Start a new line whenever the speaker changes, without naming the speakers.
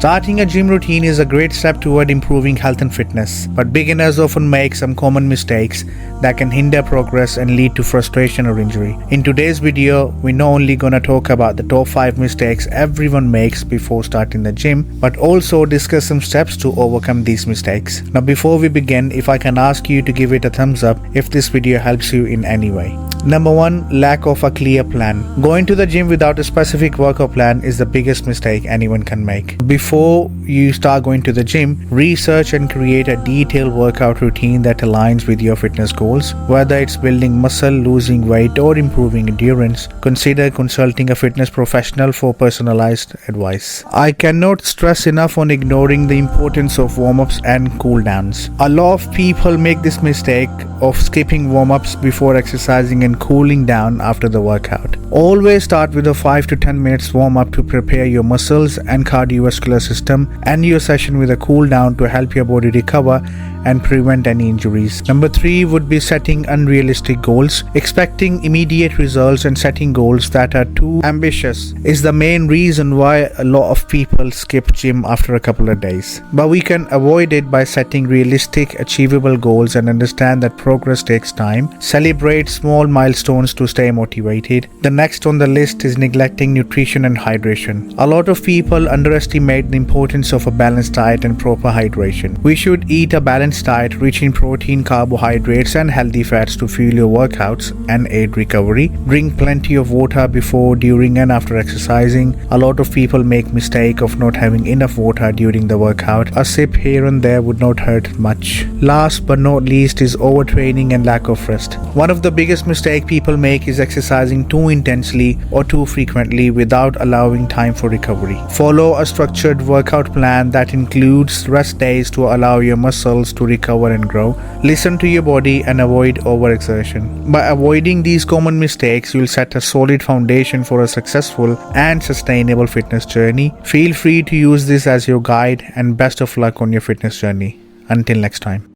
Starting a gym routine is a great step toward improving health and fitness, but beginners often make some common mistakes that can hinder progress and lead to frustration or injury. In today's video, we're not only gonna talk about the top 5 mistakes everyone makes before starting the gym, but also discuss some steps to overcome these mistakes. Now before we begin, if I can ask you to give it a thumbs up if this video helps you in any way. Number 1. Lack of a clear plan. Going to the gym without a specific workout plan is the biggest mistake anyone can make. Before you start going to the gym, research and create a detailed workout routine that aligns with your fitness goals. Whether it's building muscle, losing weight, or improving endurance, consider consulting a fitness professional for personalized advice. I cannot stress enough on ignoring the importance of warm-ups and cool-downs. A lot of people make this mistake of skipping warm-ups before exercising and cooling down after the workout. Always start with a 5 to 10 minutes warm-up to prepare your muscles and cardiovascular system, and your session with a cool down to help your body recover and prevent any injuries. Number 3 would be setting unrealistic goals. Expecting immediate results and setting goals that are too ambitious is the main reason why a lot of people skip gym after a couple of days. But we can avoid it by setting realistic, achievable goals and understand that progress takes time. Celebrate small milestones to stay motivated. The next on the list is neglecting nutrition and hydration. A lot of people underestimate the importance of a balanced diet and proper hydration. We should eat a balanced diet rich in protein, carbohydrates, and healthy fats to fuel your workouts and aid recovery. Drink plenty of water before, during, and after exercising. A lot of people make mistake of not having enough water during the workout. A sip here and there would not hurt much. Last but not least is overtraining and lack of rest. One of the biggest mistake people make is exercising too intensely or too frequently without allowing time for recovery. Follow a structured workout plan that includes rest days to allow your muscles to recover and grow. Listen to your body and avoid overexertion. By avoiding these common mistakes, you'll set a solid foundation for a successful and sustainable fitness journey. Feel free to use this as your guide, and best of luck on your fitness journey. Until next time.